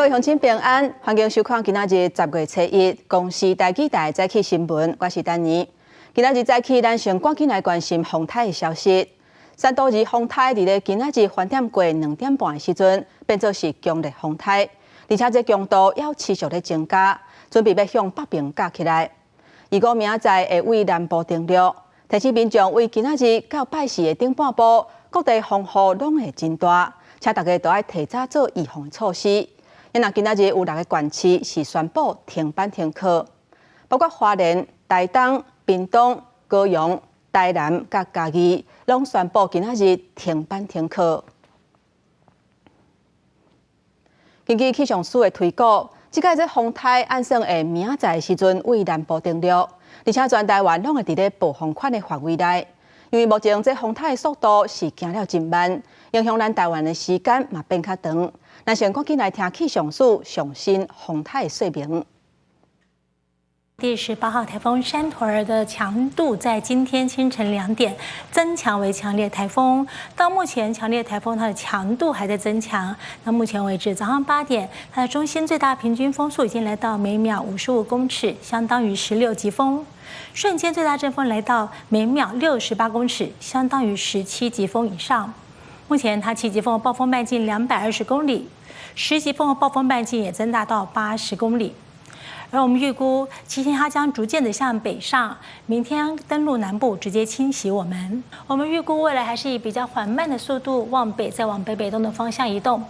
位乡亲平安，欢迎收看今仔日10月7日公视台记台早起新闻，我是丹妮。今仔日早起，咱先赶紧来关心风台的消息。3度2风台伫咧今仔日翻点过2点半的时阵，变作是强烈风台，而且这强度要持续咧增加，准备要向北边架起来。预估明仔载会为南部登陆，提醒民众为今仔日到拜四的顶半部，各地风雨拢会真大，请大家都要提早做预防的措施。因若今仔日有6个县市是宣布停班停课，包括花莲、台东、屏东、高雄、台南、甲嘉义，拢宣布今仔日停班停课。根据气象署的推估，即个风台按算会明仔载时阵为南部登陆，而且全台湾拢会伫咧暴风圈的范围内。因为目前这风台的速度是行了真慢，影响咱台湾的时间嘛变较长。咱先赶紧来听气象署上新风台的说明。第18号台风山陀儿的强度在今天清晨2点增强为强烈台风。到目前，强烈台风它的强度还在增强。那目前为止，早上8点，它的中心最大平均风速已经来到每秒55公尺，相当于16级风。瞬间最大阵风来到每秒68公尺，相当于17级风以上。目前它7级风的暴风半径220公里，10级风的暴风半径也增大到80公里。而我们预估，今天它将逐渐的向北上，明天登陆南部，直接侵袭我们。我们预估未来还是以比较缓慢的速度往北，再往北北东的方向移动。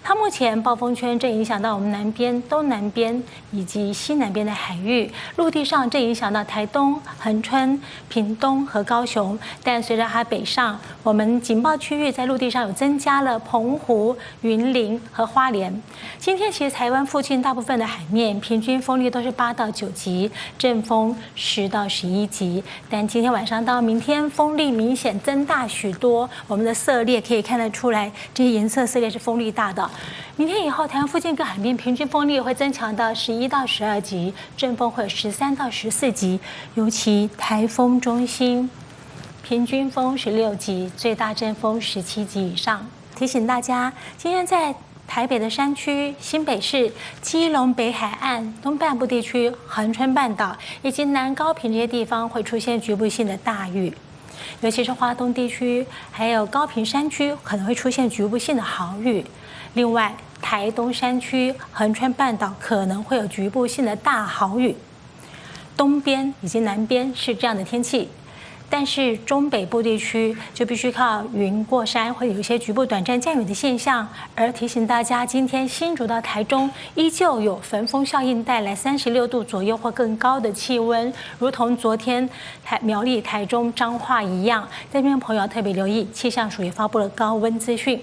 它目前暴风圈正影响到我们南边、东南边以及西南边的海域，陆地上正影响到台东、恒春、屏东和高雄。但随着它北上，我们警报区域在陆地上有增加了澎湖、云林和花莲。今天其实台湾附近大部分的海面平均风力都是8到9级，阵风10到11级。但今天晚上到明天风力明显增大许多，我们的色列可以看得出来，这些颜色色列是风力大的。明天以后，台湾附近各海面平均风力会增强到11到12级，阵风会有13到14级，尤其台风中心平均风16级，最大阵风17级以上。提醒大家，今天在台北的山区、新北市、基隆北海岸、东半部地区、恒春半岛以及南高屏这些地方会出现局部性的大雨，尤其是花东地区还有高屏山区可能会出现局部性的豪雨。另外，台东山区、恒春半岛可能会有局部性的大豪雨，东边以及南边是这样的天气。但是中北部地区就必须靠云过山，会有一些局部短暂降雨的现象。而提醒大家，今天新竹到台中依旧有焚风效应带来36度左右或更高的气温，如同昨天苗栗、台中、彰化一样。在这边朋友要特别留意，气象署也发布了高温资讯。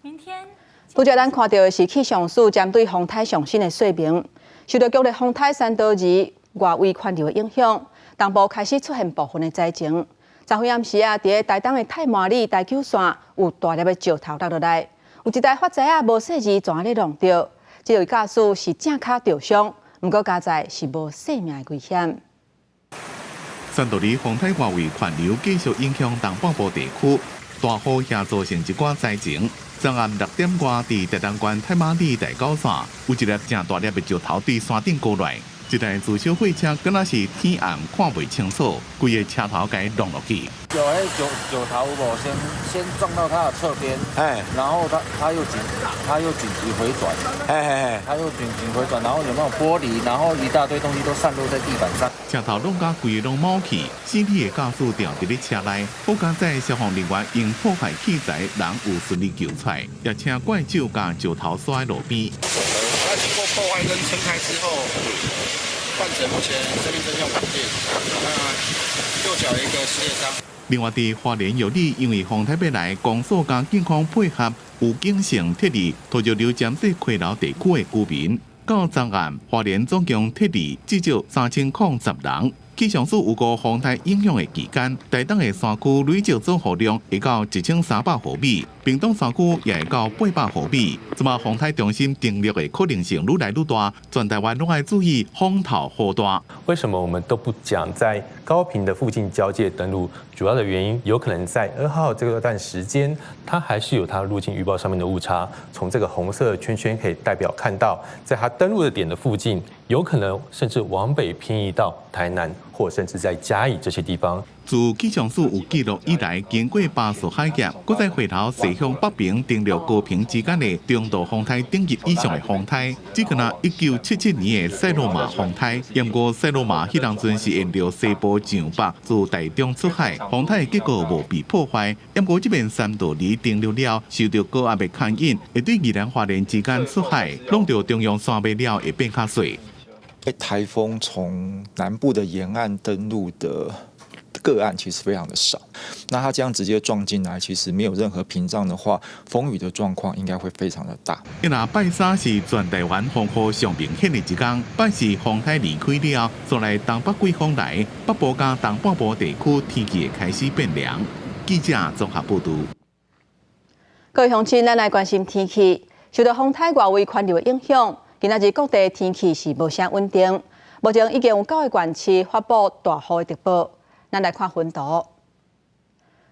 明天，拄则咱看到的是气象署针对风台上新的说明，受到强烈风台3度2外围环流的影响。东部开始出现部分的灾情，昨昏暗时啊，伫咧台东的太麻里大九线有大粒的石头落落来，有一台发财啊无细字全咧弄着，这位驾驶是正卡受伤，不过加在是无性命的危险。3度2风台外围环流继续影响东半部地区，大雨也造成一寡灾情。昨暗6点外，伫台东县太麻里大九线有一粒正大粒的石头对山顶过来。一台自小货车，敢若是天暗看袂清楚，规个车头给弄落去。有迄九头无先撞到他的侧边，然后他又紧急回转，他又紧急回转，然后有没有玻璃，然后一大堆东西都散落在地板上。车头弄甲规个拢冒气，死体的驾驶掉伫咧车内，好加在消防人员用破坏器材，人有顺利救出来，也请怪手甲石头摔在路边。他经过破坏跟撑开之后，患者目前生命真相稳定，那右脚一个撕裂伤。另外，伫花莲有里，因为风台要来，公所甲警方配合，有警性特地拖着流监视溪流地区的居民。到昨暗，花莲总共特地至少3010人。气象署有个风台影响的期间，台东的山区累积总雨量会到1300毫米，屏东山区也会到800毫米。即马风台中心定力的可能性愈来愈大，全台湾拢爱注意风头好大。为什么我们都不讲在高屏的附近交界登陆？主要的原因有可能在2号这段时间，它还是有它路径预报上面的误差。从这个红色圈圈可以代表看到，在它登陆的点的附近，有可能甚至往北偏移到台南，或甚至在嘉义这些地方。自气象署有记录以来，经过8次海峡，搁再回头西向北平登陆高屏之间的中度风台等级以上的风台，只敢若1977年的塞罗马风台，不过塞罗马迄当阵是沿着西部上北自台中出海，风台的结果无被破坏。不过这边3度离登陆了，受到高压的牵引，会对宜兰花莲之间出海，弄到中央山脉了会变较水。台风从南部的沿岸登陆的个案其实非常的少，那它这样直接撞进来，其实没有任何屏障的话，风雨的状况应该会非常的大。因为拜三是全台湾风雨上明显的一天，拜四风台离开了，再来东北季风来，北部加东半部地区天气会开始变凉。记者综合报道。各位乡亲，咱来关心天气，受到风台外围环流的影响，今仔日各地天气是无啥稳定。目前已经有9个县市发布大雨的特报。咱来看云图。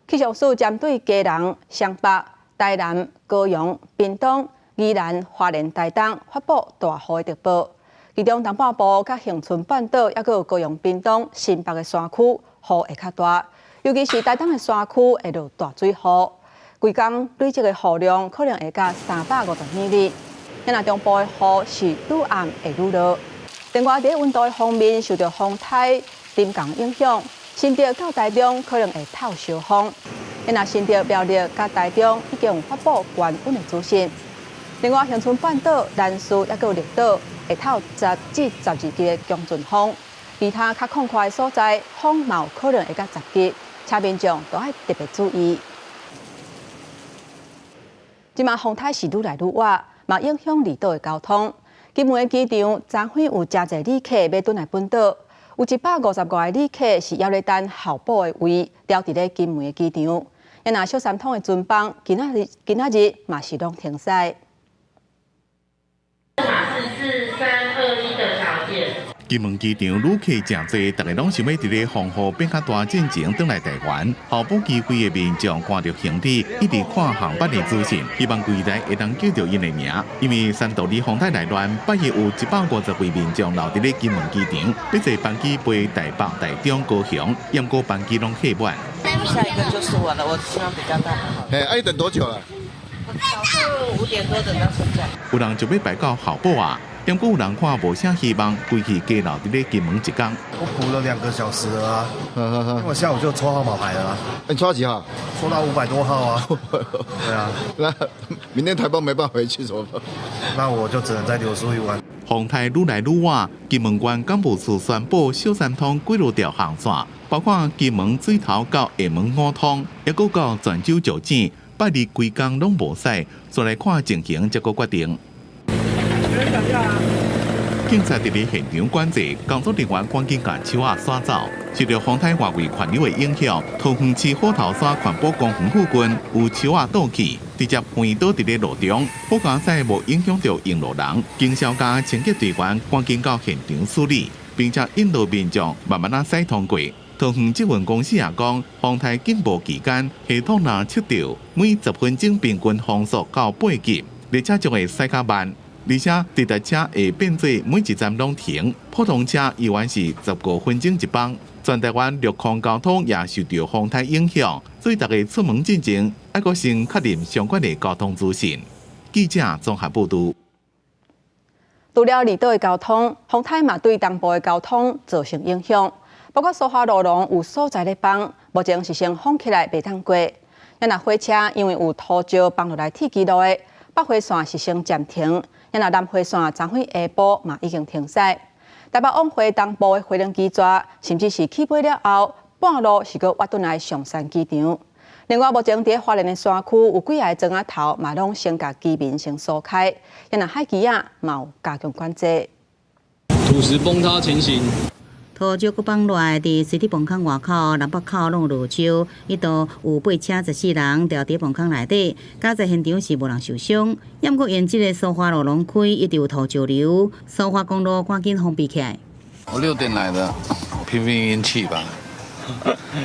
气象署针对嘉南、双北、台南、高雄、屏东、宜兰、花莲、台东发布大雨的特报。其中东半部、甲恒春半岛，还有高雄、屏东、新北的山区雨会较大，尤其是台东的山区会落大水雨。规工累积的雨量可能会到350米里。那中部的雨是愈暗会愈落。另外，在温度的方面，受到风台、沉降影响。新竹到台中可能会透小风，那新竹、苗栗甲台中已经有发布高温的资讯。另外，恒春半岛、兰屿也有绿岛会透10至12级的强阵风，其他较空旷的所在，风嘛有可能会到10级，请民众都要特别注意。即马风台是愈来愈晚，嘛影响离岛的交通。金门的机场昨昏有真侪旅客要转来本岛。有150多个旅客是要咧等候补的位，调伫咧金门的机场。那小三通的船班，今仔日嘛是拢停驶。码是4321的小姐。金门机场旅客真多，大家拢想要伫咧风雨变较大进前转来台湾。候补机会的民众看到行李，一直看航班的资讯，希望柜台会当叫到因的名。因为3度里风台来乱，8月有150位民众留伫咧金门机场，要坐班机飞台北、台中、高雄，不过班机拢客满。下一个就是我了，我希望比较大。你等多久了？早上5点多等到现在。有人就要排到候补啊。不过有人看无啥希望，规气加留伫咧金门一天。我补了2个小时了啊！我下午就抽号码牌了啊！你抽到几号？抽到500多号啊！对啊，那明天台北没办法回去怎么办？那我就只能再留宿一晚。风台愈来愈晚，金门县干部处宣布小三通几路条航线，包括金门水头到厦门5通，也搁到泉州就站，拜日规工拢无驶，再来看情形才搁决定。警察伫咧现场管制，工作人员赶紧将树仔刷走。受到风台外围环流的影响，桃园市虎头山环保公园附近有树仔倒去，直接飞倒伫咧路中。好佳在无影响到用路人，经销加清洁队员赶紧到现场处理，并且引导民众慢慢驶通过。桃园捷运公司也讲，风台警报期间，系统若测到每10分钟平均风速到8级，列车将会驶较慢。而且直达车会变做每一站拢停，普通车依然是15分钟一班。全台湾陆空交通也受到风台影响，所以大家出门之前要搁先确认相关的交通资讯。记者综合报道。除了离岛的交通，风台嘛对东部的交通造成影响，包括苏花路龙有所在咧放，目前是先封起来袂当过。若火车因为有土石放落来铁基路的，北回线是先暂停。南回线昨昏下晡嘛已经停驶，台北往回东部的回龙机抓，甚至是起飞了后，半路是搁挖转来上山机场。另外，目前伫花莲的山区有几个庄仔头嘛拢先甲居民先疏开，海基嘛有加强管制。土石崩塌情形。土石搁放落来，伫水铁磅坑外口、南北口拢有落树，一度有8车14人掉伫磅坑内底，加在现场是无人受伤。不过因这个苏花路拢开，一直有土石流，苏花公路赶紧封闭起来。我6点来的，拼运气吧，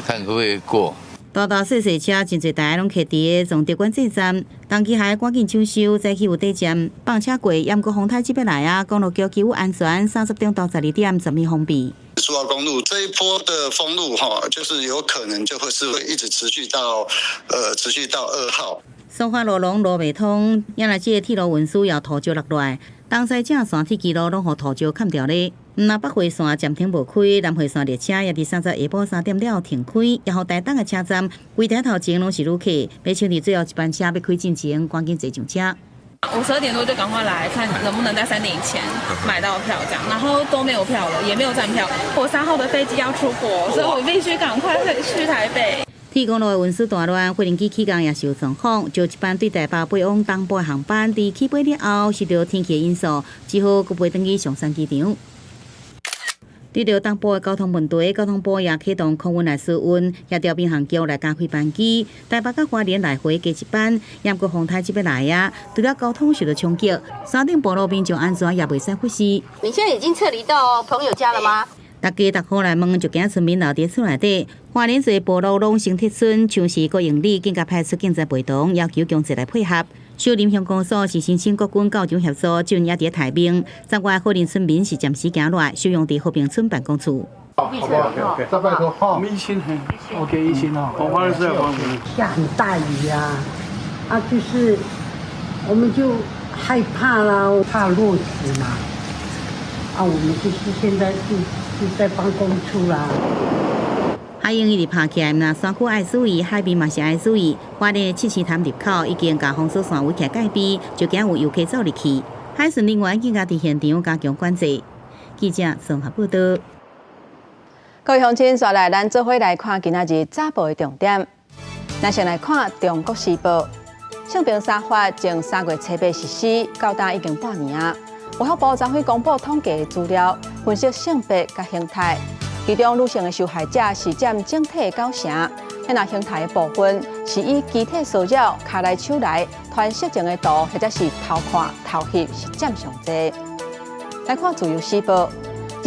看可不可以过。大大小小车真侪台拢徛伫个从德管制站，当机还赶紧抢修，再去有地站放车过，也毋过风台这边来啊，公路桥基务安全，30点到12点全面封闭。苏澳公路这一波的封路就是有可能就会一直持续到2号。苏花路拢路袂通，因为这个铁路运输要土石落落来，东西正线铁基路拢互土石砍掉咧。那北回线暂停无开，南回线列车也伫30下晡3点了停开，也互台东的车站规条头前拢是旅客，要抢伫最后一班车要开进前，赶紧坐上车。52点多就赶快来看能不能在3点以前买到票，这样，然后都没有票了，也没有站票。我3号的飞机要出国，所以我必须赶快去台北。铁公路的运输大乱，飞行机起降也是有状况，就一班对台北飞往东部的航班，伫起飞了后，受到天气的因素，只好搁飞转去松山机场。对着东部的交通问题，交通部也启动空运来试运，协调民航局来加开班机，台北甲花莲来回加一班。也毋过风台这边来啊，除了交通受到冲击，山顶部路民众安全也袂使忽视。你现在已经撤离到朋友家了吗？大家逐号来问，就惊村民留伫厝内底。花莲侪部路拢成铁村，像是各营里更加派出警察陪同，要求强制来配合。小林乡公所是申请国军高中协助，军也伫台兵。昨外花莲村民是暂时行落来，收容伫和平村办公处。好不好？再拜托哈。我们OK 1000哦。我花莲是下很大雨啊，就是我们就害怕啦，怕落石嘛。我们就是现在就在办公处啦。海鹰一直爬起来，那山区爱注意，海边嘛是爱注意。花莲七星潭入口已经甲封锁线围起戒备，就惊有游客走入去。海巡人员更加伫现场加强管制。记者综合报道。各位乡亲，刷来咱做伙来看今仔日早报的重点。咱先来看《中国时报》，性平3法从3月7日实施，到今已经半年啊。卫福部昨天公布统计资料，分析性别甲形态。其中，女性的受害者是占整体9成，那形态的部分是以肢体骚扰、脚来手来、穿色情的图或者是偷看、偷翕是占上侪。来看《自由时报》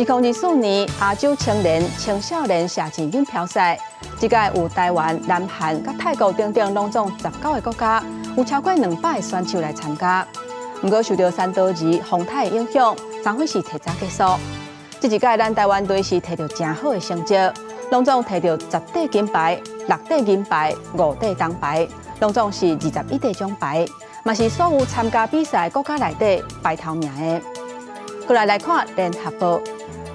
，2024年亚洲青年、青少年射箭锦标赛，这届有台湾、南韩、甲泰国等等拢总19个国家，有超过200个选手来参加。不过，受到三岛日风台的影响，昨天是提早结束。这一届咱台湾队是摕到真好的成绩，拢总摕到10块金牌、6块银牌、5块铜牌，拢总是21块奖牌，嘛是所有参加比赛国家内底排头名的。过来看联合报，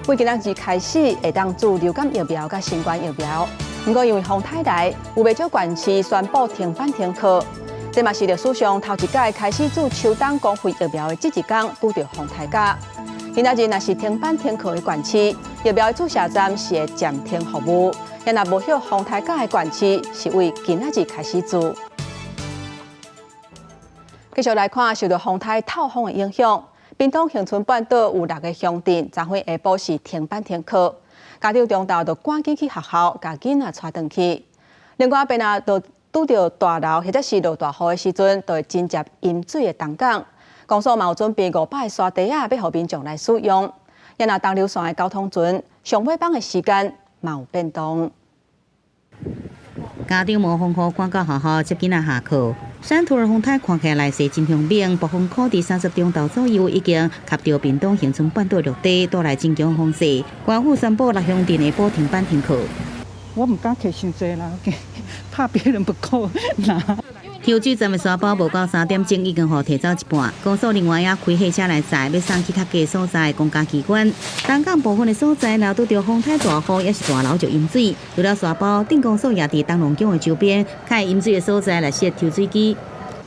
为今仔日开始会当注流感疫苗甲新冠疫苗，不过因为风台来，有袂少县市宣布停班停课。这嘛是历史上头一届开始注秋冬公费疫苗的这一天，拄到风台假。今仔日若是停班停课的县市，疫苗的注射站是会暂停服务；也若无许风台假的县市，是为今仔日开始注。继续来看，受到风台透风的影响，屏东恒春半岛有6个乡镇，昨天下晡是停班停课，家长中昼就赶紧去学校，把囡仔带回去。另外，边啊，就拄到大涝或者是落大雨的时阵，就会真接淹水的东港。公所嘛有准备500个沙地啊，要互民众来使用。也若东流线的交通船上尾班的时间嘛有变动。家长无风雨赶到学校接囡仔下课。山图尔风台看起来是真凶猛，暴风科伫30钟头左右已经吸到屏东恒春半岛陆地，带来真强风势。官府宣布6乡镇下晡停班停课。我唔敢摕伤济啦，怕别人不够拿。抽水站的沙包无到3点钟已经互提走一半，公所另外也开货车来载，要送去较低所在的公家机关。东港部分的所在，若拄着风台大雨，也是大楼就淹水。除了沙包，定公所也伫东龙宫的周边开淹水的所在来设抽水机。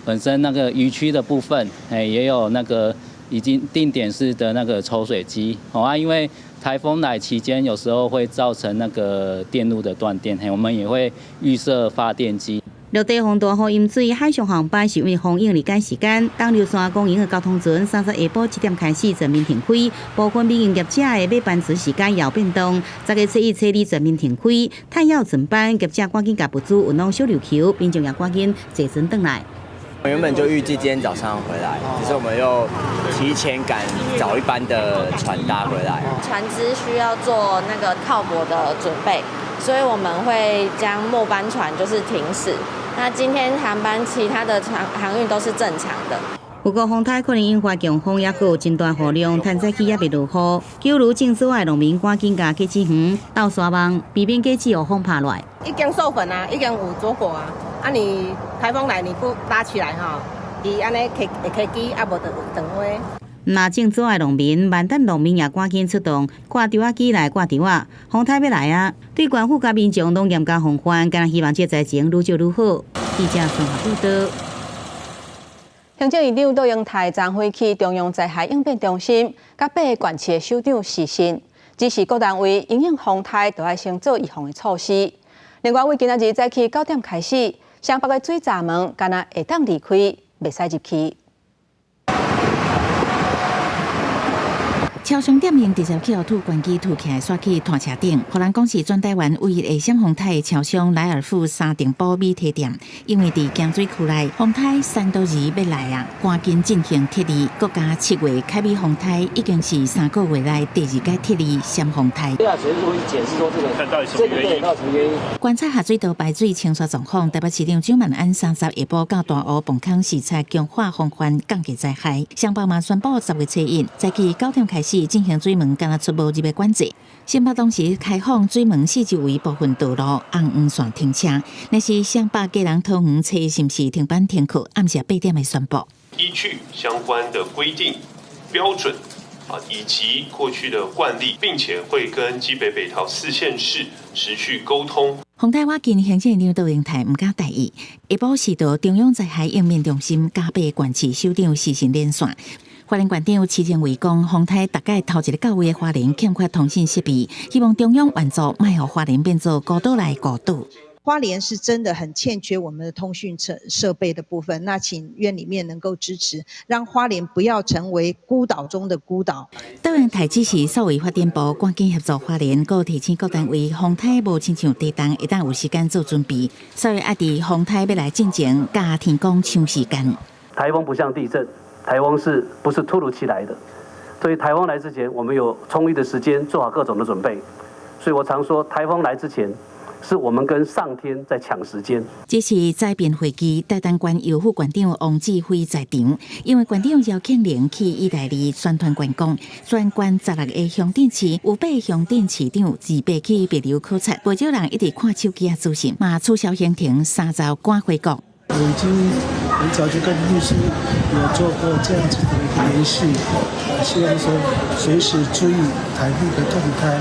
本身那个渔区的部分，也有那个已经定点式的那个抽水机，因为台风来期间，有时候会造成那个电路的断电，我们也会预设发电机。陆地风大雨淹水，海上航班是因为风影理解时间，东流山公园的交通船30下晡7点开始全面停开，部分民营业者的买班船时间也有变动。10月初1、初2全面停开，太要整班业者赶紧把物资运往小琉球，民众也赶紧坐船回来。我原本就预计今天早上回来，只是我们又提前赶早一班的船搭回来。船只需要做那个靠泊的准备，所以我们会将末班船就是停驶。那今天航班其他的航运都是正常的。不过风台可能引发强风，也佫有真大雨量，探早起也未落雨。九如种植的农民赶紧甲鸡子园倒沙网，避免鸡子有风拍落来。已经授粉啊，已经有做过啊。啊，你台风来你不拉起来哈，伊安尼开机啊，无等会。那种植的农民，万丹农民也赶紧出动，挂稻仔机来挂稻仔。风台要来啊！对官府甲民众拢严加防范，敢若希望这灾情愈少愈好。记者综合报道。行政院长杜英泰昨回去中央灾害应变中心，甲8个县市的首长视讯，指示各单位因应风台，都要先做预防的措施。另外，为今仔日早起9点开始，湘北的水闸门敢若会当离开，袂使入去。超商店面20起土关机凸起来刷去拖车顶，荷兰讲是全台湾唯一的闪风台的超商莱尔富三重埔美体店，因为伫江水区内风台3度2要来啊，赶紧进行撤离。国家7月开美风台已经是3个月来第2届撤离闪风台。对啊，所以会解释说这个原因。观察下水道排水清刷状况，台北市长蒋万安30下晡到大湖崩坑视察强化防范降低灾害。湘北嘛宣布10月初1早起9点开始进行水门，敢若出无入的管制。新北当时开放水门4周围部分道路红黄线停车，那是湘北家人桃园初是不是停班停课？暗时8点的宣布。依据相关的规定标准以及过去的惯例，并且会跟基北北桃4县市持续沟通。风台我今行政院长杜英泰唔敢大意，下晡时到中央灾害应变中心加8个县市首长视讯连线。花莲县长市前卫讲，风台大概头1个到位的花莲欠缺通信设备，希望中央援助，卖互花莲变做孤岛来孤岛。花莲是真的很欠缺我们的通讯设备的部分，那请院里面能够支持，让花莲不要成为孤岛中的孤岛。杜英泰指示扫尾发电部赶紧协助花莲，各提醒各单位风台无亲像地动，一旦有时间做准备，所以要伫风台要来进前，甲天公抢时间。台风不像地震。台风不是突如其来的，所以台风来之前，我们有充裕的时间做好各种的准备。所以我常说，台风来之前，是我们跟上天在抢时间。这是灾变会议台东县邮副县长王志辉在场，因为县长邀请人去意大利宣传观光，全县16个乡镇市有8个乡镇市长自备去别流考察，不少人一直看手机资讯，嘛取消行程，3周赶回国。我已经很早就跟律师有做过这样子的一个联系，希望说随时注意台风的动态。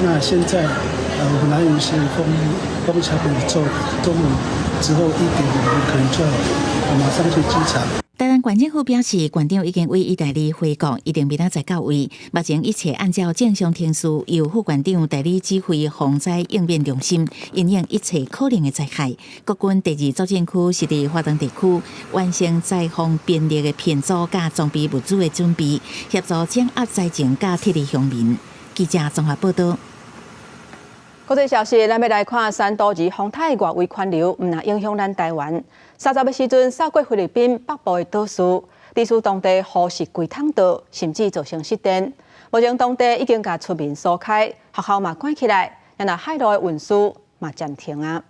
那现在我们兰屿是风桥北走，中午之后1点我们可能就要马上去机场。台湾县政府表示，县长已经为意大利回国，一定明仔载到位。目前一切按照正常程序，由副县长代理指挥防灾应变中心，因应一切可能的灾害。国军第2作战区是伫华东地区，完成灾防便利的片组甲装备物资的准备，协助掌握灾情甲撤离乡民。记者综合报道。国际消息，咱要来看3度2风台外围环流，唔若影响咱台湾。30日时阵，扫过菲律宾北部的岛屿，致使当地雨势规桶倒，甚至造成失电。目前当地已经甲出面疏开，学校嘛关起来，然后海路的运输嘛暂停啊。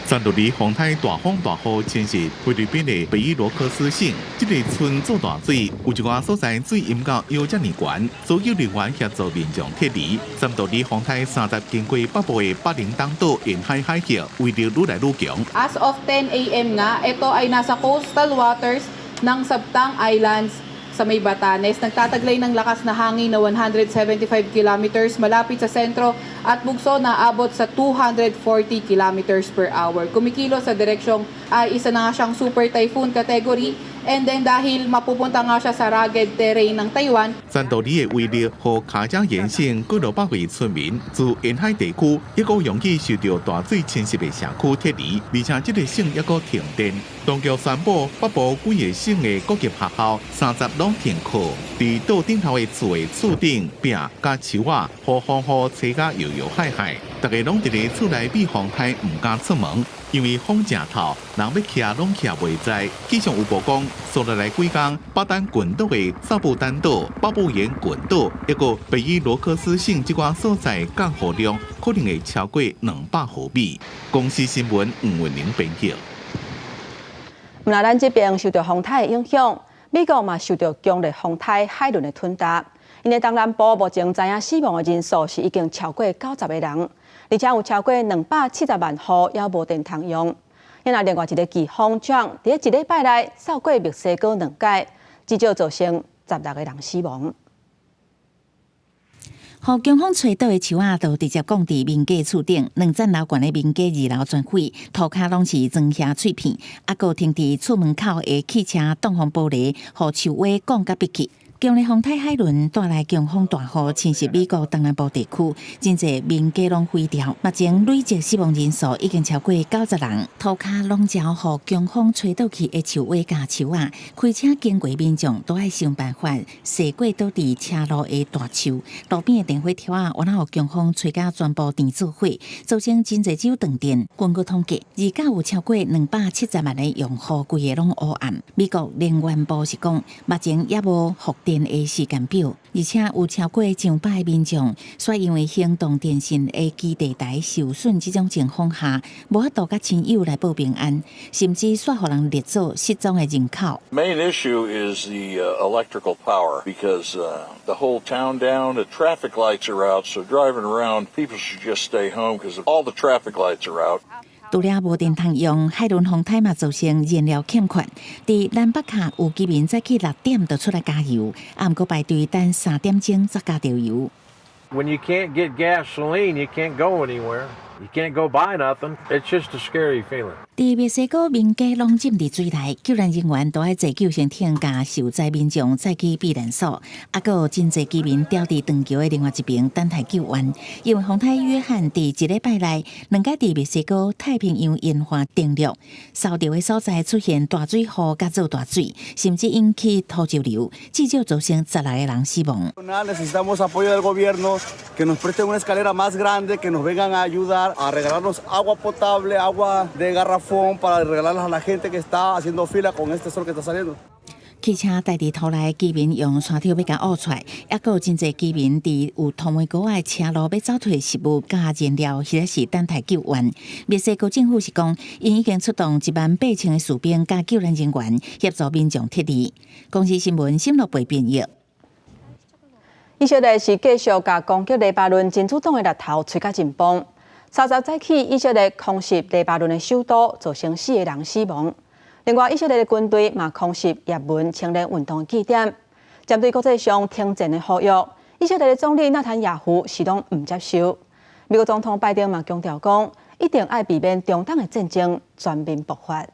3度2风台大风大雨侵袭菲律宾的北伊罗克斯省，这个村做大水，有一寡所在水淹到腰这么悬，所有人员协助民众撤离。3度2风台30经过北部的巴陵东岛沿海海峡，威力愈来愈强。As of 10 a.m. nga, ito ay nasa coastal waters ng Sabtang Islands sa may Batanes. Nagtataglay ng lakas na hangin na 175 kilometers malapit sa sentro at bugso na abot sa 240 kilometers per hour. Kumikilo sa direksyong isa na nga siyang super typhoon category. And then dahil mapupunta nga siya sa rugged terrain ng Taiwan. 战斗里的威力和卡加延线各600位村民自沿海地区一个容易受到大水侵袭的社区撤离，而且这个省一个停电。当局宣布北部几个省的各级学校30拢停课，伫岛顶头的厝的厝顶壁加树仔，和风雨吹甲摇摇海海，大家拢伫咧厝内避风台，唔敢出门。因为风正透，人要徛拢徛袂在。气象预报讲，所落来几天，巴丹群岛的萨布丹岛、巴布延群岛，一个贝伊罗克斯省这寡所在降雨量可能会超过200毫米。公司新闻吴文玲编辑。那咱这边受到风台的影响，美国嘛受到强烈风台海轮的吞踏。因为东南部目前知影死亡的人数是已经超过90个人，而且有超过270万户也无电通用。因另外一个季风奖，伫一礼拜内扫过墨西哥2届，至少造成16个人死亡。互强风吹倒的树仔，就直接降伫民家厝顶，2层楼悬的民家2楼全毁，涂骹拢是砖瓦碎片，还佫停伫厝门口的汽车挡风玻璃，互树瓦降甲逼去。强烈风台海轮带来强风大雨，侵袭美国东南部地区，真侪民家拢毁掉。目前累计死亡人数已经超过90人，涂骹拢遭互强风吹倒去的树瓦甲树仔，开车经过民众都爱想办法驶过倒伫车路的大树，路边的电火条啊，完后强风吹甲全部电做火，造成真侪州断电。根据统计，而家有超过270万的用户规个拢黑暗。美国能源部是讲，目前也无复电的时间表，而且有超过上百民众，所因为行动电信的基地台受损这种情况下，无法度甲亲友来报平安，甚至煞互人列作失踪的人口。Main issue is the electrical power because the whole town down, the traffic lights are out, so driving around, people should just stay home because all the traffic lights are out. 除了无电通用，海轮风台嘛造成燃料欠缺。伫南北卡有居民早起6点就出来加油，啊，毋过排队等3点钟才加到油。When you can't get gasoline, you can't go anywhere. You can't go buy nothing. It's just a scary feeling. 伫墨西哥民家拢浸伫水内，救援人员都爱坐救生艇甲受灾民众载去避难所，啊，佫有真侪居民吊伫长桥的另外一边等待救援。因为风台约翰伫一礼拜内2届伫墨西哥太平洋沿岸登陆，受到的所在出现大水河甲做大水，甚至引起土石流，至少造成16个人死亡。Necesitamos apoyo del gobierno que nos presten una escalera más grande, que nos vengan a ayudar a regalarnos agua potable, agua de garrafón.Para regalarlas a la gente que está haciendo fila con este sol que está saliendo. 汽车带伫头来，居民用山条要甲挖出来，也有真侪居民伫有通梅沟的车路要走退食物加燃料，或者是等待救援。墨西哥政府是讲，因已经出动18000的士兵加救援人员协助民众撤离。公司新闻新乐培编译。以色列是继续甲攻击黎巴嫩真主党的力头吹甲真棒。30早起，以色列空袭黎巴嫩的首都，造成4个人死亡。另外，以色列的军队嘛空袭也门青年运动据点。针对国际上停战的呼吁，以色列的总理纳坦雅胡是拢唔接受。美国总统拜登嘛强调讲，一定要避免中东的战争全面爆发。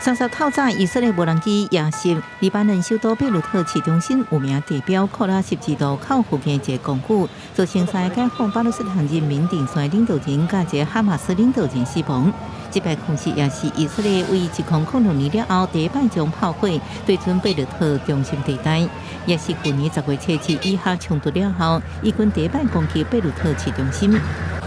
30透早，以色列无人机夜袭黎巴嫩首都贝鲁特市中心有名地标库拉十字路口附近一个公寓，造成3个解放巴勒斯坦人民阵线领导人甲一个哈马斯领导人死亡。这摆空袭也是以色列为1006年了后第一摆将炮火对准贝鲁特中心地带，也是去年10月7日以下冲突了后，以军第一摆攻击贝鲁特市中心。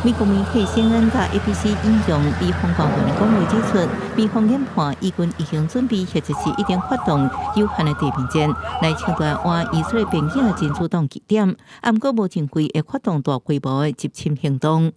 美国媒体 CNN 甲 ABC 引用美方官员讲话指出，美方研判以军已经准备或者是已经发动有限的地面战来抢夺换以色列边境的真主党据点，啊，不过无认为会发动大规模的入侵行动。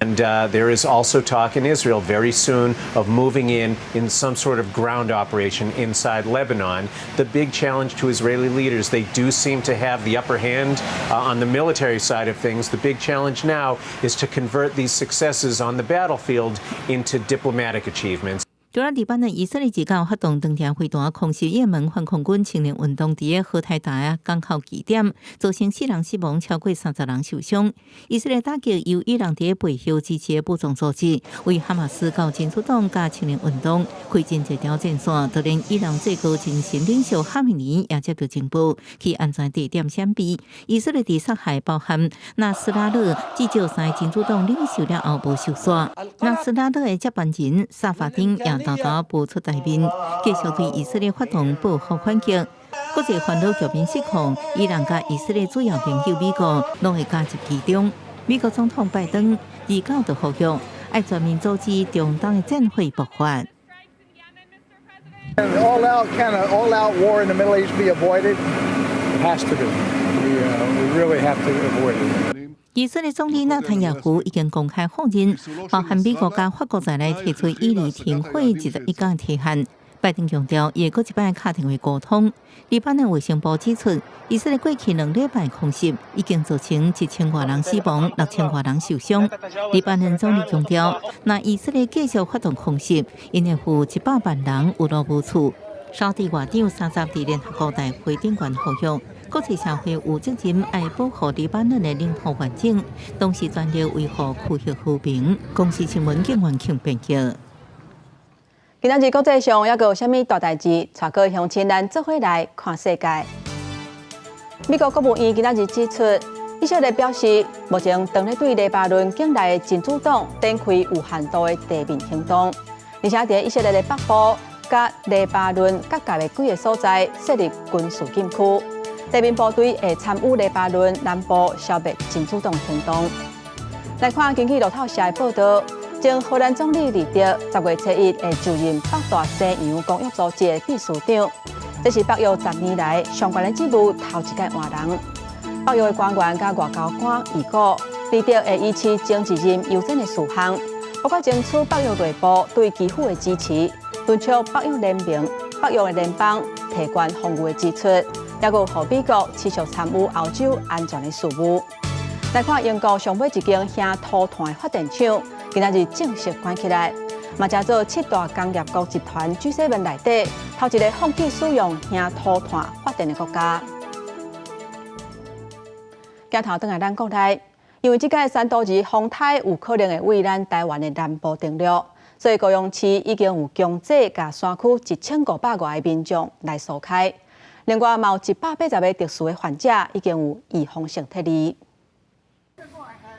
And there is also talk in Israel very soon of moving in some sort of ground operation inside Lebanon. The big challenge to Israeli leaders, they do seem to have the upper hand on the military side of things. The big challenge now is to convert these successes on the battlefield into diplomatic achievements. 除了黎巴嫩以色列之间发动长条飞弹空袭也门反空军青年运动伫荷台达港口据点，造成4人死亡，超过30人受伤。以色列打击由伊朗伫背后支持的武装组织，为哈马斯搞真主党加青年运动开进一条战线，就连伊朗最高精神领袖哈梅尼也接到情报，去安全地点闪避。以色列伫杀害包含纳斯拉勒至少3个真主党领袖了后无受煞。纳斯拉勒的接班人萨法丁也豆豆步出台面，继续对以色列发动报复反击。国际烦恼局面失控，伊朗甲以色列主要朋友美国拢会加入其中。美国总统拜登29日呼吁，爱全面阻止中东的战火爆发。all-out war in the Middle East be avoided? It has to be. We really have to avoid it. 以色列总理纳坦雅胡已经公开否认，包含美国加法国在内提出伊犁停火21天提限。拜登强调，也搁一摆打电话沟通。黎巴嫩卫生部指出，以色列过去2礼拜空袭已经造成1000多人死亡，6000多人受伤。黎巴嫩总理强调，若以色列继续发动空袭，因会负100万人有路无处。沙地外长30日联合国大会顶悬呼吁，国际社会有责任爱保护黎巴嫩的领土完整，同时全力维护区域和平。公司新闻警员庆编辑。今仔日国际上还有啥物大代志？带各位乡亲咱做伙来看世界。美国国务院今仔日指出，以色列表示，目前正在对黎巴嫩境内的真主党展开有限度的地面行动，而且在以色列的北部甲黎巴嫩隔界的几个所在设立军事禁区，地面部队会参与黎巴嫩南部消灭真主党的行动。来看根据路透社的报道。前荷兰总理李德10月7日会就任北大西洋公约组织的秘书长，这是北约10年来相关的职务头一届换人。北约的官员甲外交官预估，李德会依次前一任优先的事项，包括争取北约内部对基辅的支持，敦促北约联邦提悬防御的支出，也有让美国持续参与欧洲安全的事务。来看英国上尾一间乡土炭的发电厂。今仔日正式关起来，嘛加做7大工业国集团 G7 内底头一个放弃使用乡土炭发电的国家。镜头转来咱国内，因为这届三度日风台有可能会为咱台湾的南部登陆，所以高雄市已经有强制甲山区1500外的民众来疏开。另外，嘛有180个特殊的患者已经有预防性撤离。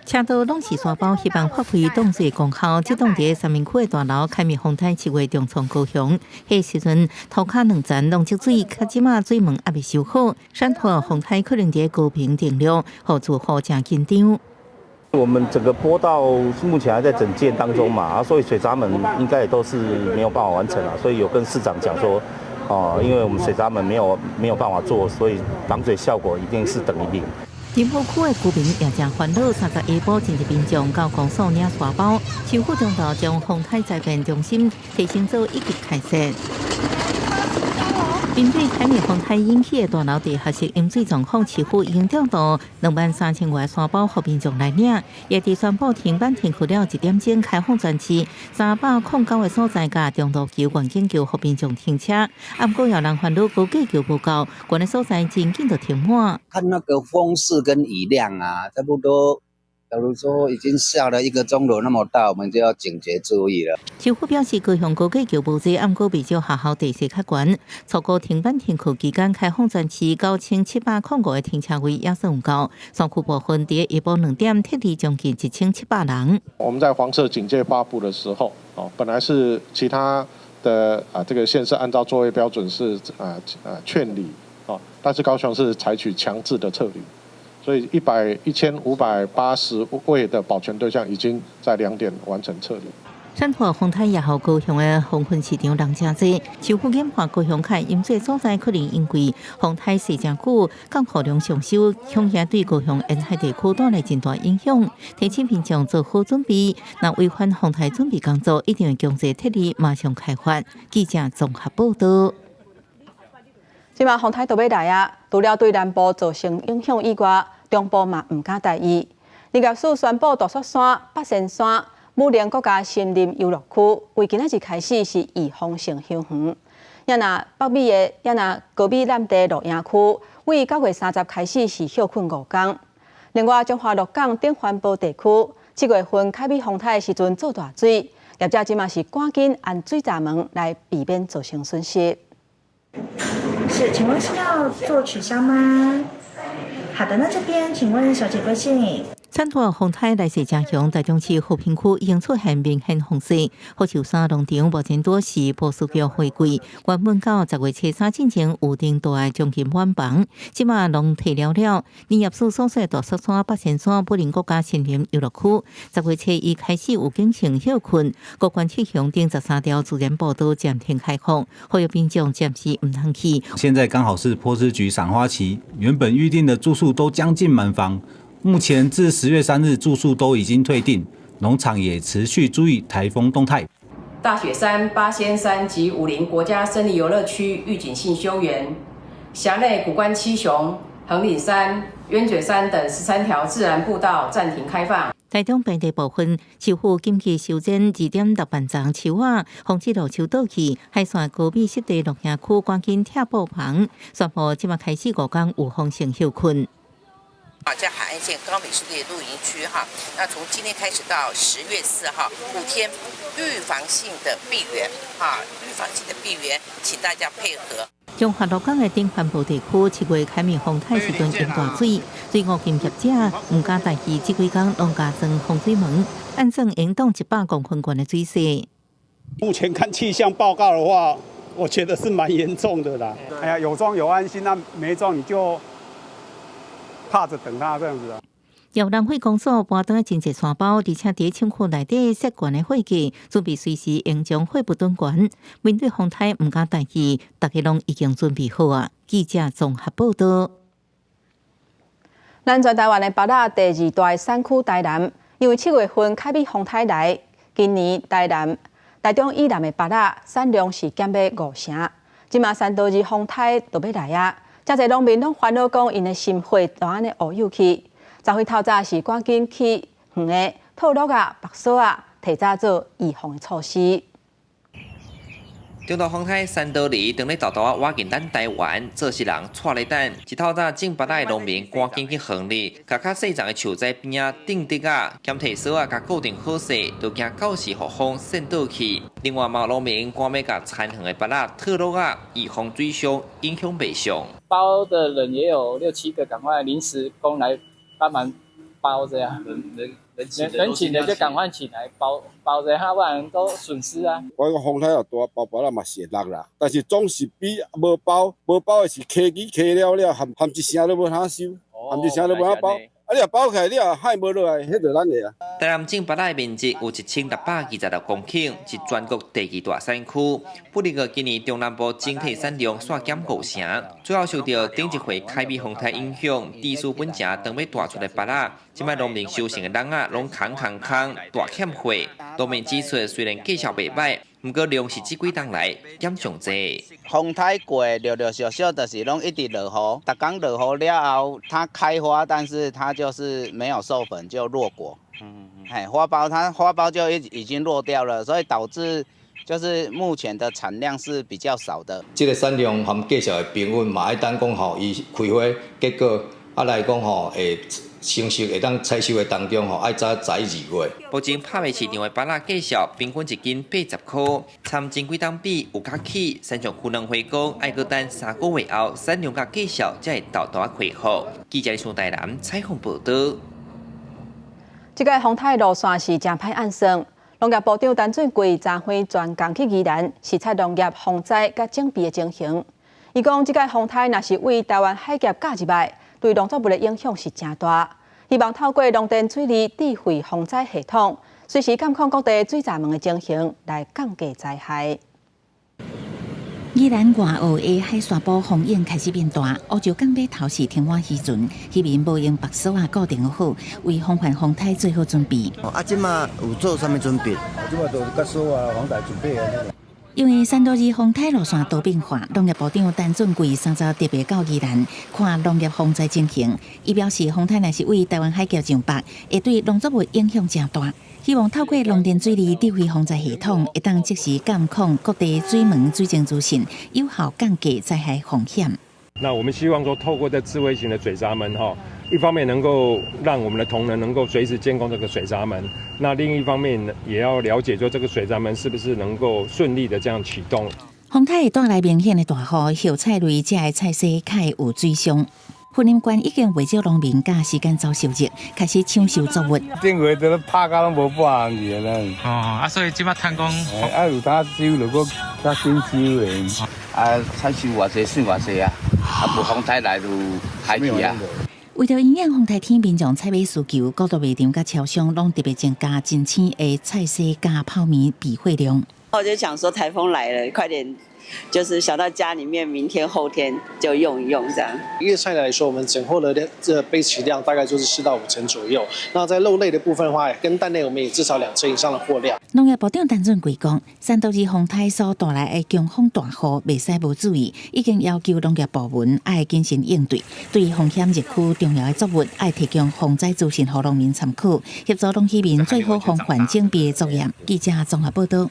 车道拢是山包，希望发挥挡水功效。这栋伫三明区的大楼开灭风台7月重创高雄，迄时阵头壳2层拢积水，卡即马水门还未修好，山头风台可能伫高频电流，互住户真紧张。我们整个坡道目前还在整建当中嘛，所以水闸门应该也都是没有办法完成了，所以有跟市长讲说，因为我们水闸门没有办法做，所以挡水效果一定是等于0。金浦区的居民也真烦恼，30下晡进入民众到公所领沙包，市府中道将风台灾变中心提升做1级开设。面对台面风台引起的大楼地下室淹水状况，市府已经调度23000外沙包给民众来领，也伫宣布停班停课了1点钟开放专区，309个所在甲中路桥、环境桥给民众停车。不过，有人烦恼高架桥不够，关的所在真紧就停满。看那个风势跟雨量啊，差不多。假如说已经下了1个钟头那么大，我们就要警觉注意了。市府表示，高雄高架桥无济，不过比较学校地势较悬，错过停班停课期间开放专区9705个停车位也算有够。山区部分伫下晡2点撤离将近1700人。我们在黄色警戒发布的时候，本来是其他的这个县市按照作业标准是劝离，但是高雄是采取强制的撤离。所以1580位的保全对象已经在2点完成撤离。山头风台也好，高雄的风云市场人真多，市府研判高雄溪淹水所在可能因为风台势真久，降雨量上修，恐吓对高雄沿海地区带来真大影响。提醒民众做好准备，若违反风台准备工作，一定会强制撤离，马上开发。记者综合报道。即马风台都要来啊！除了对南部造成影响以外，中部嘛唔敢大意。林业署宣布大雪山、八仙山、武陵国家森林游乐区为今仔日开始是预防性休园。也那北美的也那高美南地露营区为9月30开始是休困5天。另外，中华鹿港顶环保地区7月份凯美风台的时阵做大水，业者即嘛是赶紧按水闸门来避免造成损失。是，请问是要做取消吗？好的，那这边请问小姐贵姓？参透风台来势加强，大中市和平区已经出现明显风势。好球山农场目前多是波斯桥回归，原本到10月初3进前有定大的将近满房，即马拢退了了。林业署所在大雪山、北仙山、武陵国家森林游乐区10月初1开始有进行休困，各管区乡顶13条自然步道暂停开放，呼吁民众暂时唔通去。现在刚好是波斯菊赏花期，原本预定的住宿都将近满房。目前至10月3日住宿都已经退订，农场也持续注意台风动态。大雪山、八仙山及武陵国家森林游乐区预警性休园，辖内古关七雄、横岭山、鸢嘴山等13条自然步道暂停开放。台中平地部分树户紧急修剪2.6万丛树啊，防止落树倒去。海线高美湿地露营区赶紧贴布棚，宣布即马开始5天有风性休困。在海岸线高美湿地露营区那从今天开始到10月4号5天预防性的闭园请大家配合。中华鹿港的顶环保地区7月开面风台时阵淹大水，水务监业者唔敢大意，这几天拢加装风水门，按正引动100公分高的水势。目前看气象报告的话，我觉得是蛮严重的啦。哎呀，有装有安心，那没装你就怕着等他这样子啊。由南汇公所搬倒真济山包，而且伫仓库内底设悬的会计，准备随时应将会不断悬。面对风台唔敢大意，大家拢已经准备好啊。记者综合报道。咱全台湾的芭乐第2大产区台南，因为7月份凯美风台来，今年台中以南的芭乐产量是减少5成。即马3道2风台就要来啊！真侪农民拢烦恼讲，因的心血都安尼乌有去。早会透早是赶紧去园的套鹿啊、白笋啊，提早做预防的措施。中岛风台3道2当咧豆豆挖进咱台湾，做事人带咧等，一透早种芭乐的农民赶紧去园里，甲较细丛的树栽边啊、顶竹啊、兼提笋啊，甲固定好势，都惊到时互风渗倒去。另外，毛农民赶要甲残园的芭乐套鹿啊，预防水伤影响袂上。包的人也有6、7个，赶快临时工来帮忙包这样。人请的就赶快起来包着，不然都损失啊。我讲风台又大，包芭乐嘛是会落啦，但是总是比无包的是客机客了，含一声都无通收，含一声都无通包。啊，你若包起来，你若海无落来，迄就咱的啊。台南种芭乐的面积有1626公顷，是全国第2大产区。不过今年中南部整体产量煞减5成，主要受到顶一回凯美风台影响，地势本正当要大出的芭乐，即摆农民收成的人啊，拢空，大欠货。农民指出，虽然绩效袂歹，不过量是这几天来减上济。风台过陆续就是拢一直落雨，逐天落雨了后，它开花，但是它就是没有授粉就落果。花苞就已经落掉了，所以导致就是目前的产量是比较少的。这个产量和绩效的平稳嘛，爱等讲吼，伊开花结果来讲吼，会成熟会当采收的当中吼，爱早2月。目前拍卖市场的芭乐绩效平均1斤80块，参前几档比有较起，山上区农会讲爱搁等3个月后，产量甲绩效才会大恢复。记者从台南采访报道。这个风台路线是真歹按算。农业部长陈俊贵昨晖专工去宜兰视察农业防灾甲整备的情形。伊讲，这个风台若是为台湾海峡隔入来，对农作物的影响是真大。希望透过农电水利智慧防灾系统，随时监控各地水闸门的情形，来降低灾害。宜兰外澳的海沙堡风影开始变大，乌石港码头是停湾时阵，渔民无用白锁啊固定好，为防范风台做好准备。即马有做啥物准备？即马就白锁啊、防台准备啊。因为3道2风台路线多变化，农业部长陈俊贵3早特别到宜兰看农业防灾情形。伊表示，风台若是为台湾海峡上北，会对农作物影响真大。希望透过农田水利智慧防灾系统，会当即时监控各地水门水情资讯，有效降低灾害风险。那我们希望说，透过这智慧型的水闸门一方面能够让我们的同仁能够随时监控这个水闸门，那另一方面也要了解说这个水闸门是不是能够顺利的这样启动。风台带来明显的大雨，油菜类这些菜色较有水伤。婚姻馆已经为少农民甲时间遭受热，开始抢收作物。顶月都拍到拢无半项去啦。所以即摆趁讲，有当收，如果较紧收的。采收偌济算偌济啊，无风台来就海去啊。为着营养风台天，民众采买需求，各大卖场甲超商拢特别增加近千的菜色加泡面备货量。我就想说，台风来了，快点。就是想到家里面，明天后天就用一用这样。叶菜来说，我们整货的备齐量大概就是4到5成左右。那在肉类的部分的话，跟蛋类我们也至少2成以上的货量。农业部长陈俊贵讲，3度2风台所带来的强风大雨，袂使无注意，已经要求农业部门爱谨慎应对。对于风险热区重要的作物，爱提供防灾资讯，予农民参考，协助农渔民做好防范整备的作业。记者综合报道。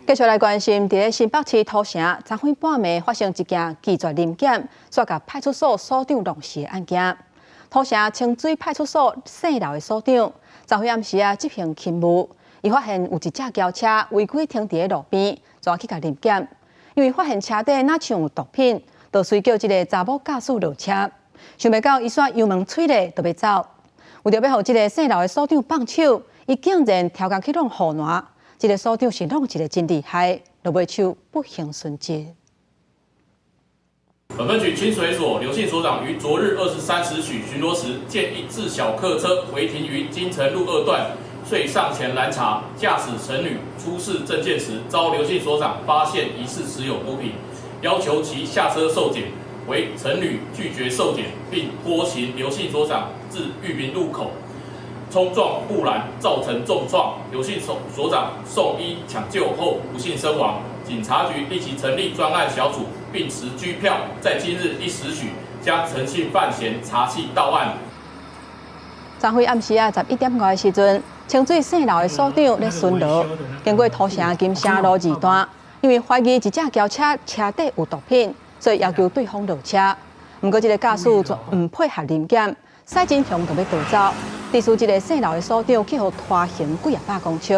继续来关心，伫咧新北市土城，昨昏半暝发生一件拒绝临检，煞甲派出所所长弄死的案件。土城清水派出所姓刘的所长，昨昏暗时执行勤务，伊发现有一架轿车违规停伫咧路边，抓去甲临检。因为发现车底哪像有毒品，就随叫一个查某驾驶落车，想袂到伊煞油门催咧，就要走。为着要互这个姓刘的所长放手，伊竟然跳工去弄护栏。这个所长是弄一个真厉害，就袂手不幸顺捷。本分局清水所刘姓所长于昨日23时许巡逻时，见一自小客车违停于金城路2段，遂上前拦查，驾驶陈女出示证件时，遭刘姓所长发现疑似持有毒品，要求其下车受检，为陈女拒绝受检，并拖行刘姓所长至裕民路口。冲撞护栏，造成重创，刘姓所长送医抢救后不幸身亡。警察局立即成立专案小组，并持拘票，在今日1时许将陈姓犯嫌查缉到案。昨昏暗时11点外的时阵，清水姓刘的所长咧巡逻，经过土城金城路2段，因为怀疑一架轿车车底有毒品，所以要求对方落车。不过这个驾驶唔配合临检，赛真雄就要逃走。第四，这个姓刘的所长去互拖行几百公尺，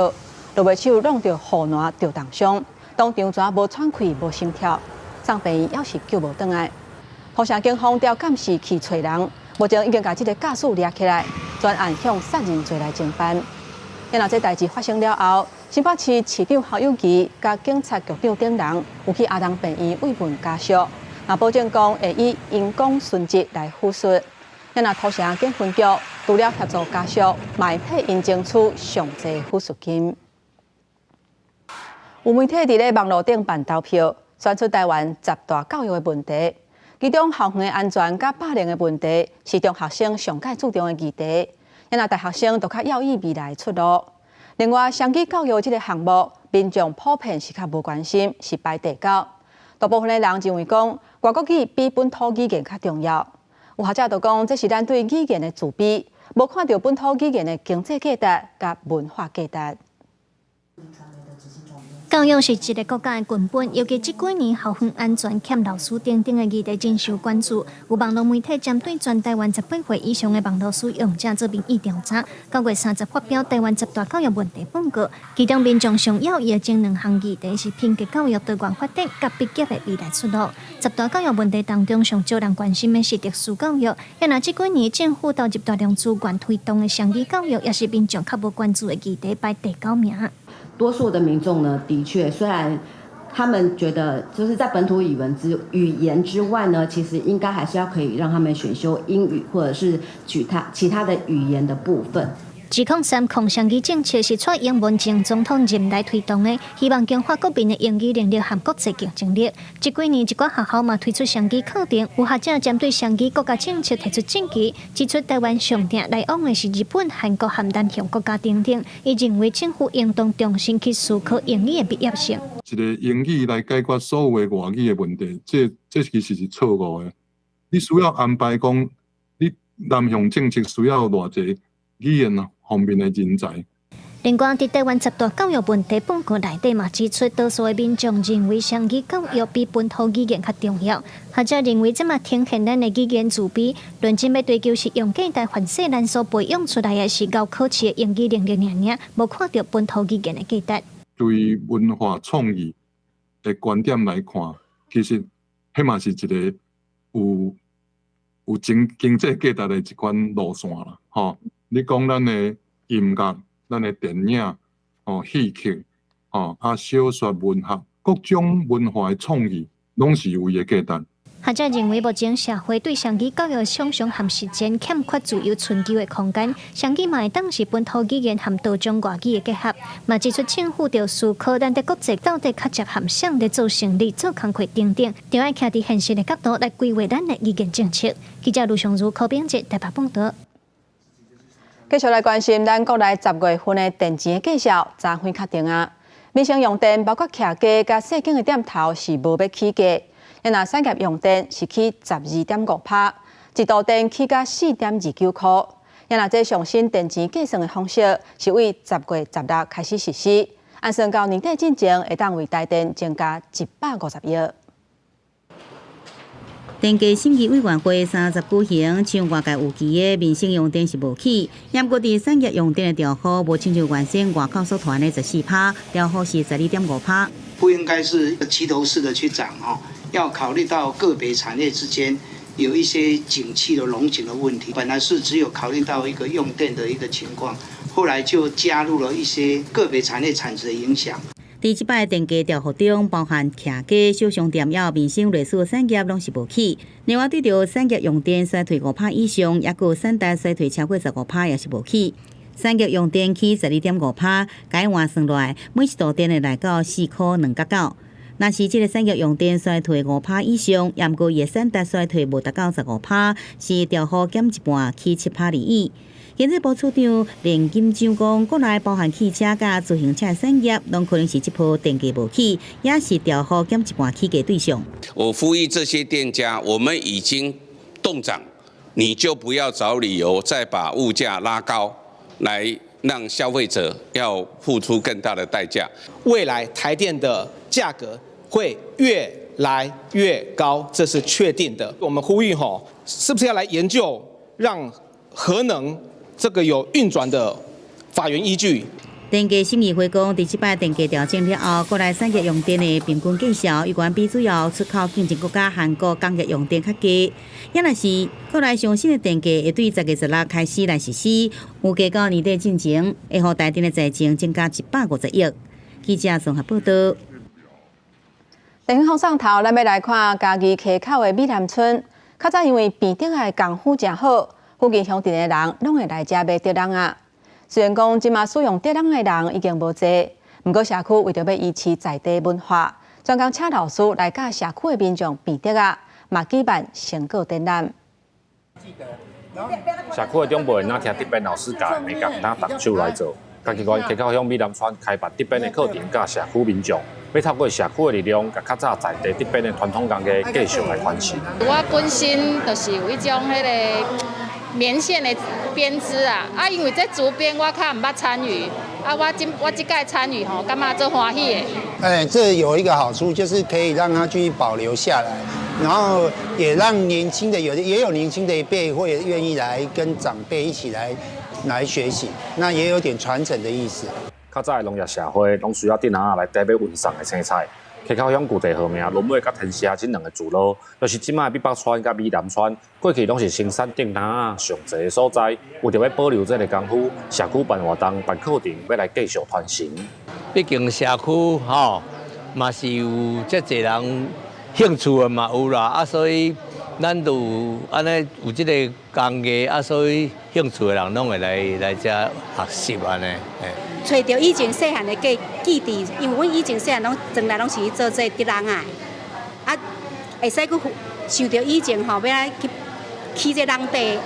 就袂手弄到护栏着重伤，当场全无喘气、无心跳，送病院也是救无倒来。土城警方调监视去找人，目前已经把这个驾驶抓起来，专案向杀人罪来侦办。因为这代志发生了后，新北市市长侯友宜甲警察局长等人有去阿东病院慰问家属，也保证讲会以因公顺捷来复述。因为土城警分局除了协助家属，也替因争取上济抚恤金。有媒体伫咧网络顶办投票，选出台湾10大教育的问题，其中校园的安全甲霸凌的问题是中学生上界注重的议题，因为大学生就较要意未来出路。另外，双语教育这个项目，民众普遍是较无关心，是排第9。大部分的人认为讲，外国语比本土语言较重要。有学者就讲，这是咱对语言的自卑，无看到本土语言的经济价值甲文化价值。教育是一个国家的根本，尤其这几年校园安全欠老师等等的议题真受关注。有网络媒体针对全台湾18岁以上的网络使用者做民意调查，9月30发表台湾10大教育问题报告，其中民众上要的前2项议题是品格教育多元发展甲毕业的未来出路。10大教育问题当中，上少人关心的是特殊教育，因为这几年政府投入大量资源推动的双语教育，也是民众较无关注的议题，排第9名。多数的民众呢，的确，虽然他们觉得就是在本土语言之外呢，其实应该还是要可以让他们选修英语或者是其他的语言的部分。指控3控双语政策是蔡英文前总统任内推动的，希望强化国民的英语能力和国际竞争力。这几年，一寡学校嘛推出双语课程，有学者针对双语国家政策提出证据，指出台湾上定来往的是日本、韩国和南向国家等等。伊认为政府应当重新去思考英语的必要性。一个英语来解决所有的外语的问题，这其实是错误的。你需要安排讲，你南向政策需要偌济语言方面的人才。另外，伫台湾十大教育问题报告内底嘛指出，多数的民众认为双语教育比本土语言较重要。学者认为，这嘛凸显咱的语言自卑，论真要追求是用简单范式咱所培养出来的是高考试的英语能力尔，无看到本土语言的价值。对文化创意的观点来看，其实迄嘛是一个有经济价值的一款路线啦。吼，你讲咱的音乐。咱的电影、戏剧、小说、文学，各种文化的创意，拢是有伊的价值。学者认为，目前社会对双语教育的想象和实践欠缺自由寻求的空间。双语嘛会当是本土语言和多种外语的结合，嘛指出政府要思考咱在国际到底较接和谁在做生意、做工课等等，就要徛伫现实的角度来规划咱的语言政策。记者卢尚如、柯炳哲台北报道。继续来关心咱国内10月份的电钱的计绍，昨昏确定啊。民生用电包括徛家甲细景的店头是无要起价，若产业用电是起12.5%，一度电起甲4.29块。若这上新电钱计算的方式是为10月16开始实施，按算到年底进前会当为台电增加150亿。电价审议委员会30举行，像外界有期的民生用电是无起，严格伫产业用电的调幅无亲像原先外口所传的14%，调幅是12.5%。不应该是齐头式的去涨哈，要考虑到个别产业之间有一些景气的龙井的问题。本来是只有考虑到一个用电的一个情况，后来就加入了一些个别产业产值的影响。伫即摆电价调幅中，包含徛家、小商店也有民生类似产业拢是无起。另外，对着产业用电衰退5%以上，也有产贷衰退超过15%也是无起。产业用电起12.5%，改换算来，每一度电会来到4块2角9。若是即个产业用电衰退5%以上，也毋过伊的产贷衰退无达到15%，是调幅减一半，起7%而已。经济部处长连金章讲，国内包含汽车甲自行车产业，拢可能是这波电价无起，也是调幅减一半起价对象。我呼吁这些店家，我们已经动涨，你就不要找理由再把物价拉高，来让消费者要付出更大的代价。未来台电的价格会越来越高，这是确定的。我们呼吁是不是要来研究让核能这个有运转的法源依据？电价审议会讲，第7摆电价调整了后，国内产业用电的平均计价，有关比主要出口竞争国家韩国工业用电较低。也若是国内上新的电价会对10月16开始来实施，有加到年底进前，会互台电的财政增加150亿。记者综合报道。电影风上头，咱要来看嘉义溪口的美南村，较早因为变得的功夫真好。附近乡镇的人拢会来遮买竹笼啊。虽然讲即马使用竹笼的人已经无济，不过社区为着要维持在地文化，专工请老师来教社区的民众变竹啊，嘛举办成果展览。社区的长辈哪听竹编老师教的美感，哪动手来做。嘉义县溪口乡美南村开办竹编的课程，教社区民众要透过社区的力量，甲较早在地竹编的传统工艺继续来传承。我本身就是有一种迄个棉线的编织啊，因为这竹编我较唔捌参与，我这届参与吼，感觉做欢喜的。这有一个好处，就是可以让它继续保留下来，然后也让年轻的也有年轻的一辈会愿意来跟长辈一起来学习，那也有点传承的意思。较早的农业社会拢需要竹篮来代表运送的生菜。溪口乡具地号名轮尾甲天社这两个聚落，就是即卖美北村甲美南村，过去拢是生产竹篮上济的所在。为着要保留这个功夫，社区办活动、办课程，要来继续传承。毕竟社区嘛是有遮侪人兴趣的嘛有啦，所以咱就安尼有这个工艺所以兴趣的人拢会来遮学习安尼。找到以前细汉的记忆，因为阮以前细汉拢从来拢是去做这竹笼啊，会使去想到以前要来去起这笼底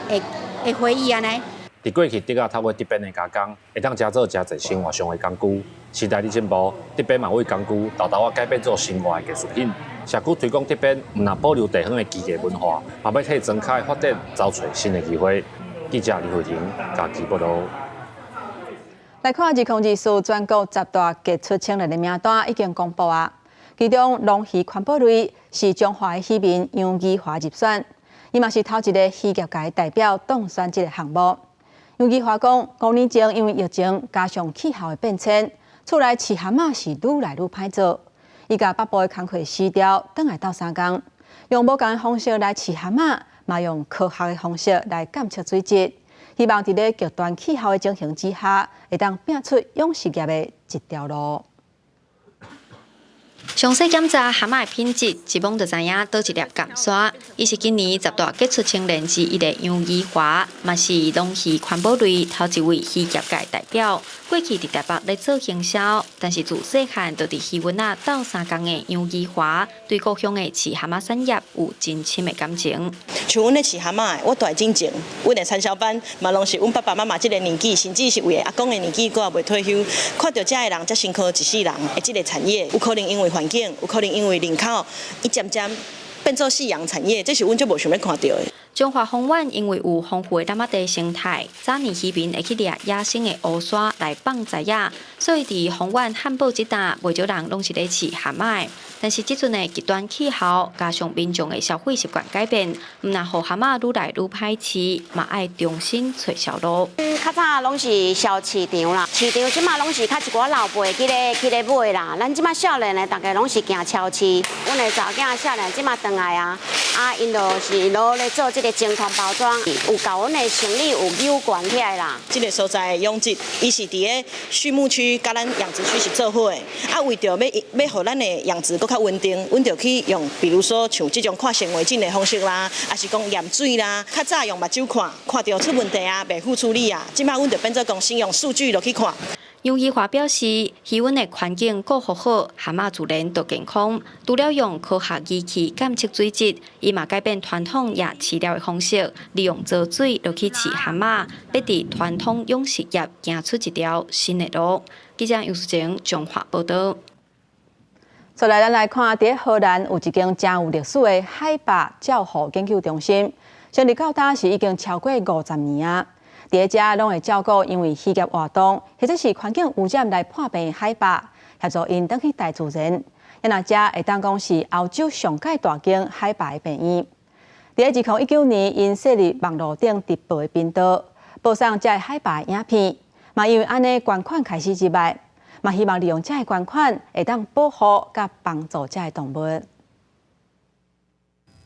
的回忆安尼。伫过去，竹仔透过竹编的加工，会当加做真侪生活上的工具。时代的进步，竹编嘛为工具豆豆改变做生活的艺术品。社区推广竹编，唔但保留地方的机艺文化，嘛要替庄脚发展找找新的机会。记者李慧婷，嘉义报道。来看日控指数，全国10大杰出青年的名单已经公布啊。其中龙鱼环保类是中华的渔民杨义华入选，伊嘛是头一个渔业界代表当选这个项目。杨义华讲，5年前因为疫情加上气候的变迁，厝内饲蛤蟆是愈来愈歹做。伊甲北部的工课辞掉，倒来斗3工，用无同的方式来饲蛤蟆，嘛用科学的方式来监测水质。希望在咧极端气候的情形之下，会当拼出养殖业的一条路。详细检查蛤蟆的品质，一望就知影倒一粒甘沙。伊是今年10大杰出青年之一的杨义华，嘛是龙鱼环保类头一位渔业界代表。过去伫台北咧做行销，但是自细汉就伫渔村斗3工的杨义华，对故乡的饲蛤蟆产业有真深的感情。像阮咧饲蛤蟆，我大进前，阮的产销班嘛拢是阮爸爸妈妈这个年纪，甚至是为阿公的年纪，佫也未退休，看到这个人，才辛苦一世人的这个产业，有可能因为环境，有可能因为人口，伊渐渐变做夕阳产业，这是阮最无想要看到的。中华风湾因为有丰富的蓝地生态，早年渔民会去掠野生的乌沙来放在野，所以伫风湾汉堡这带，袂少人拢是咧饲蛤蟆。但是即阵的极端气候，加上民众的消费习惯改变，毋但互蛤蟆愈来愈歹饲，嘛爱重新找销路。较早拢是小市场啦，市场即马拢是较一寡老辈去咧买啦。咱即马少年的大概拢是行超市，阮的查某囝少年即马转来啊，因就是落咧做这个真空包装，有甲阮的生理有有关起来啦。这个所在的养殖，伊是伫咧畜牧区甲咱养殖区是做伙的，为着要互咱的养殖较稳定，阮就去用，比如说像这种看显微镜的方式啦，还是讲验水啦。较早用目睭看到出问题啊，袂付处理啊，即摆阮就变做讲先用数据落去看。杨义华表示，渔湾的环境顾护好，蛤蟆自然就健康。除了用科学仪器监测水质，伊嘛改变传统野饲料的方式，利用藻水落去饲蛤蟆，要伫传统养殖业行出一条新的路。记者杨淑晴综合报道。再来，咱来看，伫荷兰有一间真有历史的海拔照护研究中心，成立到今是已经超过50年啊。伫遮拢会照顾因为渔业活动或者是环境污染来破病的海拔，协助因返去大自然。因若遮会当讲是欧洲上界大间海拔的病院。伫2019年，因设立网络顶直播的频道，播送遮海拔的影片，嘛因为安尼捐款开始入来，嘛希望利用遮的捐款会当保护甲帮助遮的动物。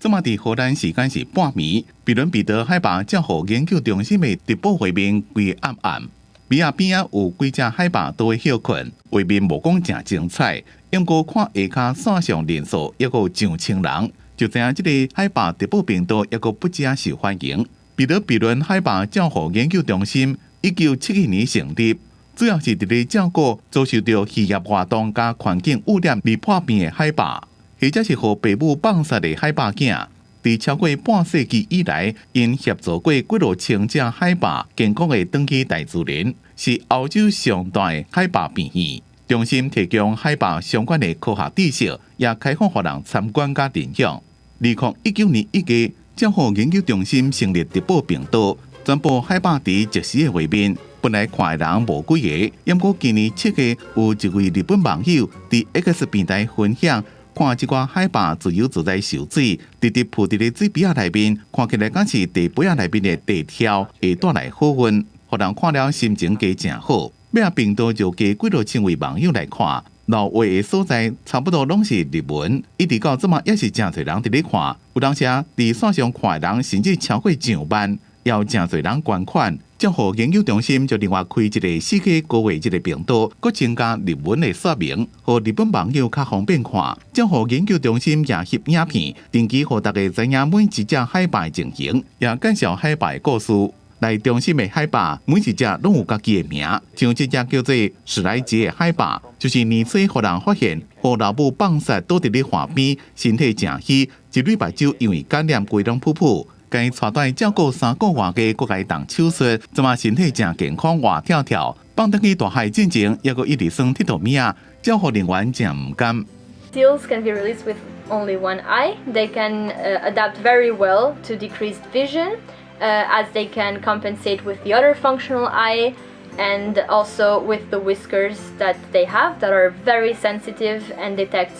这么伫荷兰时间是半暝，比伦彼得海拔照护研究中心的直播画面规暗暗，边仔有几只海拔都会休困，画面无讲真精彩，因过看下骹线上人数也有上千人，就知影这个海拔直播频道也个不加受欢迎。彼伦海拔照护研究中心1972年成立，主要是伫咧照顾遭受到渔业活动加环境污染而破病的海拔。或者是互父母放杀的海拔囝，伫超过半世纪以来，因协助过几落千只海拔健康的返去大自然，是欧洲上大的海拔病院。中心提供海拔相关的科学知识，也开放互人参观甲认享。2019年一月，照护研究中心成立直播频道，转播海拔伫即时的画面。本来看的人无几个，因过今年7月，有一位日本网友伫 X 平台分享。看即寡海拔自由自在受水，直直浮伫咧水杯仔内面，看起来敢是地杯仔内面的地条，会带来好运，互人看了心情加正好。尾频道就加几落千位网友来看，老话的所在差不多拢是日文，一直到即马也是真侪人伫咧看。有当时伫线上看的人甚至超过上万，也有真侪人捐款。照护研究中心就另外开一个世界高画这个频道，佮增加日文的说明，互日本网友较方便看。照护研究中心也翕影片，定期互大家知影每一只海拔的情形，也介绍海拔的故事。来中心的海拔，每一只拢有家己的名，像这只叫做史莱杰的海拔，就是年初互人发现，互老母放杀倒伫咧河边，身体正虚，一蕊目睭因为感染规拢噗噗。该带带照顾3个月嘅，佮该动手术，即嘛身体正健康，活跳跳。放得去大海进前，也佮一直算佚佗物啊，照护人员正唔甘。Seals can be released with only one eye. They can adapt very well to decreased vision, as they can compensate with the other functional eye. and also with the whiskers that they have that are very sensitive and detect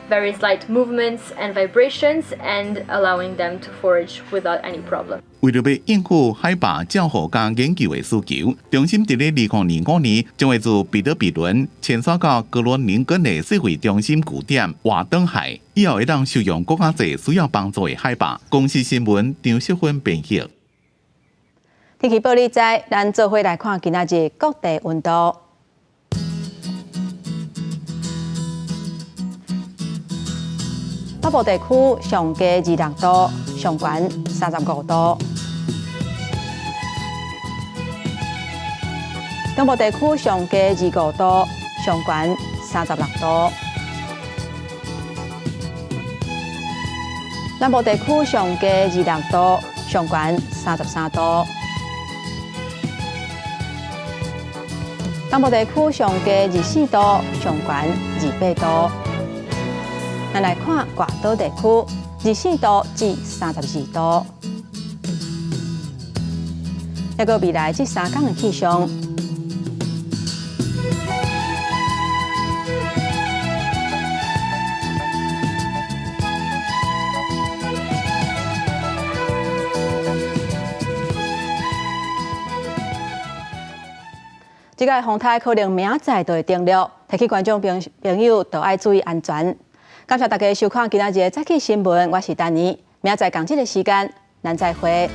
very slight movements and vibrations and allowing them to forage without any problem. 为了要应付海拔照护加研究的需求，中心伫咧2025年将会自彼得比伦迁徙到哥伦林根的社会中心据点华登海，以后会当收容更加侪需要帮助的海拔。公司新闻张淑芬编辑。天气报你知，咱做伙来看今仔日各地温度。北部地区上低26度，上悬35度；中部地区上低25度，上悬36度；南部地区上低26度，上悬33度；东部地区上低24度，上悬28度。咱来看外岛地区，24度至32度。还有未来这3天的气象。这个风台可能明仔载就会登陆，提起观众朋友都要注意安全。感谢大家收看今仔日的早起新闻，我是丹妮，明仔载同这个时间，咱再会。